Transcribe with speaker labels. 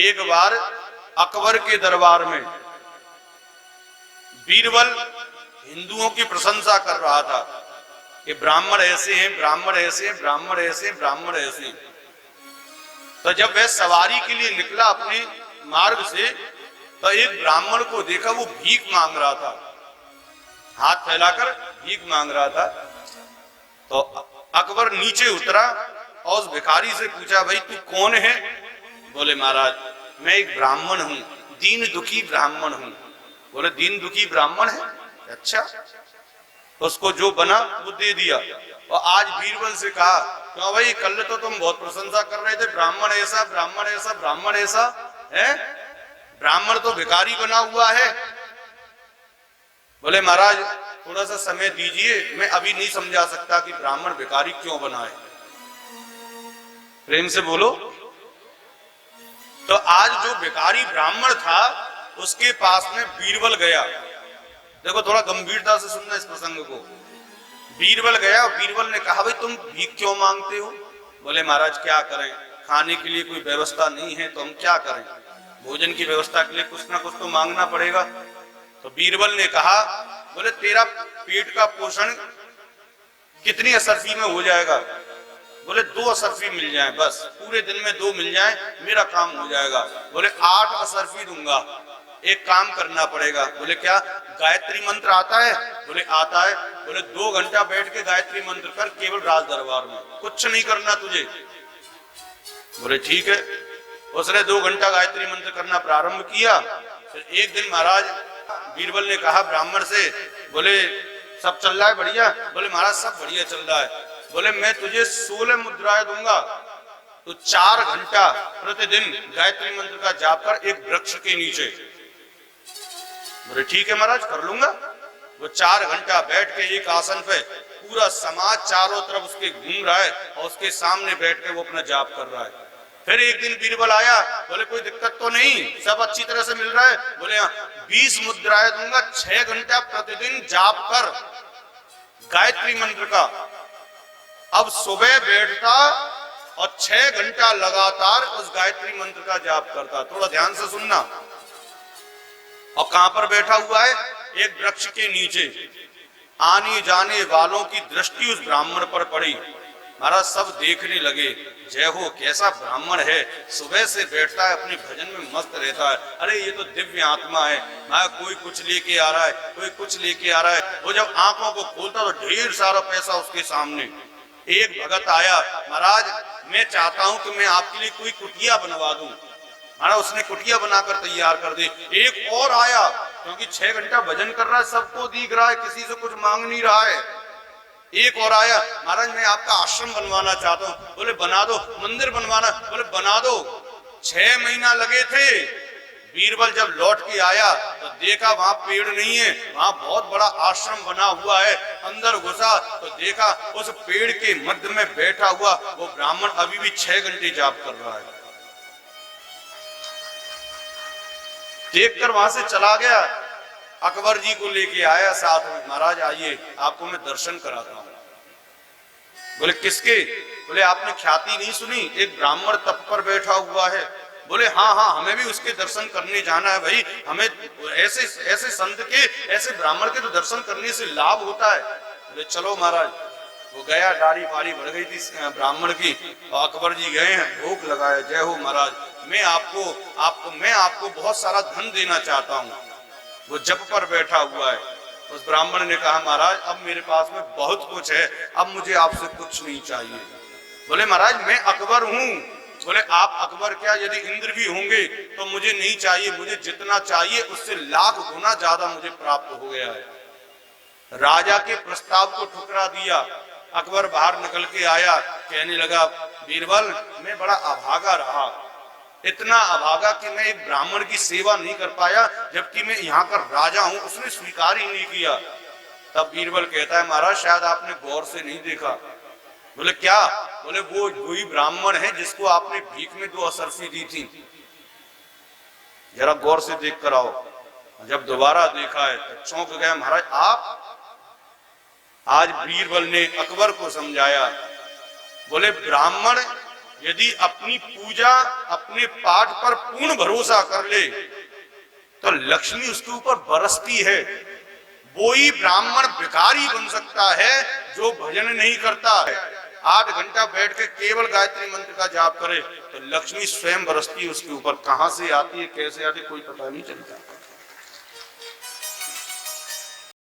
Speaker 1: एक बार अकबर के दरबार में बीरबल हिंदुओं की प्रशंसा कर रहा था कि ब्राह्मण ऐसे हैं, ब्राह्मण ऐसे हैं, ब्राह्मण ऐसे हैं, ब्राह्मण ऐसे हैं। तो जब वह सवारी के लिए निकला अपने मार्ग से, तो एक ब्राह्मण को देखा, वो भीख मांग रहा था, हाथ फैलाकर भीख मांग रहा था। तो अकबर नीचे उतरा और उस भिखारी से पूछा, भाई तू कौन है? बोले महाराज मैं एक ब्राह्मण हूं, दीन दुखी ब्राह्मण हूं। बोले दीन दुखी ब्राह्मण है? अच्छा। तो उसको जो बना वो दे दिया। और आज बीरबल से कहा, क्यों भाई कल तो तुम बहुत प्रशंसा कर रहे थे, ब्राह्मण ऐसा, ब्राह्मण ऐसा, ब्राह्मण ऐसा है, ब्राह्मण तो भिखारी बना हुआ है। बोले महाराज थोड़ा सा समय दीजिए, मैं अभी नहीं समझा सकता कि ब्राह्मण भिखारी क्यों बना है। प्रेम से बोलो। तो आज जो भिखारी ब्राह्मण था उसके पास में बीरबल गया। देखो थोड़ा गंभीरता से सुनना इस प्रसंग को। बीरबल गया, बीरबल ने कहा, भाई तुम भीख क्यों मांगते हो? बोले महाराज क्या करें, खाने के लिए कोई व्यवस्था नहीं है, तो हम क्या करें, भोजन की व्यवस्था के लिए कुछ ना कुछ तो मांगना पड़ेगा। तो बीरबल ने कहा, बोले तेरा पेट का पोषण कितनी असरफी में हो जाएगा? बोले 2 असरफी मिल जाए, बस पूरे दिन में 2 मिल जाए, मेरा काम हो जाएगा। बोले 8 असरफी दूंगा, एक काम करना पड़ेगा। बोले क्या? गायत्री मंत्र आता है? बोले आता है। बोले 2 घंटा बैठ के गायत्री मंत्र कर, केवल राज दरबार में, कुछ नहीं करना तुझे। बोले ठीक है। उसने 2 घंटा गायत्री मंत्र करना प्रारंभ किया। फिर एक दिन महाराज बीरबल ने कहा ब्राह्मण से, बोले सब चल रहा है बढ़िया? बोले महाराज सब बढ़िया चल रहा है। बोले मैं तुझे 16 मुद्राएं दूंगा, तो 4 घंटा प्रतिदिन गायत्री मंत्र का जाप कर एक वृक्ष के नीचे। बोले ठीक है महाराज कर लूंगा। वो 4 घंटा बैठ के एक आसन पे, पूरा समाज चारों तरफ उसके घूम रहा है और उसके सामने बैठ के वो अपना जाप कर रहा है। फिर एक दिन बीरबल आया, बोले कोई दिक्कत तो नहीं, सब अच्छी तरह से मिल रहा है? बोले 20 मुद्राएं दूंगा, 6 घंटा प्रतिदिन जाप कर गायत्री मंत्र का। अब सुबह बैठता और 6 घंटा लगातार उस गायत्री मंत्र का जाप करता। थोड़ा ध्यान से सुनना। और कहां पर बैठा हुआ है? एक वृक्ष के नीचे। आने जाने वालों की दृष्टि उस ब्राह्मण पर पड़ी। महाराज सब देखने लगे, जय हो कैसा ब्राह्मण है, सुबह से बैठता है, अपने भजन में मस्त रहता है, अरे ये तो दिव्य आत्मा है। कोई कुछ लेके आ रहा है, कोई कुछ लेके आ रहा है। वो जब आंखों को खोलता तो ढेर सारा पैसा उसके सामने। एक भगत आया, महाराज मैं चाहता हूं कि मैं आपके लिए कोई कुटिया बनवा दूं। महाराज उसने कुटिया बनाकर तैयार कर दी। एक और आया, क्योंकि 6 घंटा भजन कर रहा है, सबको दिख रहा है, किसी से कुछ मांग नहीं रहा है। एक और आया, महाराज मैं आपका आश्रम बनवाना चाहता हूं। बोले बना दो। मंदिर बनवाना? बोले बना दो। 6 महीना लगे थे। बीरबल जब लौट के आया तो देखा वहां पेड़ नहीं है, वहां बहुत बड़ा आश्रम बना हुआ है। अंदर घुसा तो देखा उस पेड़ के मध्य में बैठा हुआ वो ब्राह्मण अभी भी 6 घंटे जाप कर रहा है। देखकर वहां से चला गया। अकबर जी को लेके आया साथ में, महाराज आइए आपको मैं दर्शन कराता हूं। बोले किसके? बोले आपने ख्याति नहीं सुनी, एक ब्राह्मण तप पर बैठा हुआ है। बोले हाँ हाँ हमें भी उसके दर्शन करने जाना है भाई, हमें ऐसे ऐसे संत के, ऐसे ब्राह्मण के तो दर्शन करने से लाभ होता है। बोले चलो महाराज। वो गया, डाली फाड़ी भर गई थी ब्राह्मण की, और अकबर जी गए हैं, भोग लगाया, जय हो महाराज मैं आपको बहुत सारा धन देना चाहता हूँ। वो जप पर बैठा हुआ है। उस ब्राह्मण ने कहा महाराज अब मेरे पास में बहुत कुछ है, अब मुझे आपसे कुछ नहीं चाहिए। बोले महाराज मैं अकबर हूं। बोले आप अकबर क्या, यदि इंद्र भी होंगे तो मुझे नहीं चाहिए, मुझे जितना चाहिए उससे लाख गुना ज्यादा मुझे प्राप्त हो गया है। राजा के प्रस्ताव को ठुकरा दिया। अकबर बाहर निकल के आया, कहने लगा बीरबल मैं बड़ा अभागा रहा, इतना अभागा कि मैं एक ब्राह्मण की सेवा नहीं कर पाया, जबकि मैं यहाँ का राजा हूं, उसने स्वीकार ही नहीं किया। तब बीरबल कहता है महाराज शायद आपने गौर से नहीं देखा। बोले क्या? बोले वो वही ब्राह्मण है जिसको आपने भीख में 2 असरफी दी थी, जरा गौर से देख कर आओ। जब दोबारा देखा है तो चौंक गया, महाराज आप? आज बीरबल ने अकबर को समझाया। बोले ब्राह्मण यदि अपनी पूजा अपने पाठ पर पूर्ण भरोसा कर ले तो लक्ष्मी उसके ऊपर बरसती है। वो ही ब्राह्मण भिखारी बन सकता है जो भजन नहीं करता है। 8 घंटा बैठ के केवल गायत्री मंत्र का जाप करे तो लक्ष्मी स्वयं बरसती है उसके ऊपर। कहां से आती है कैसे आती है कोई पता नहीं चलता।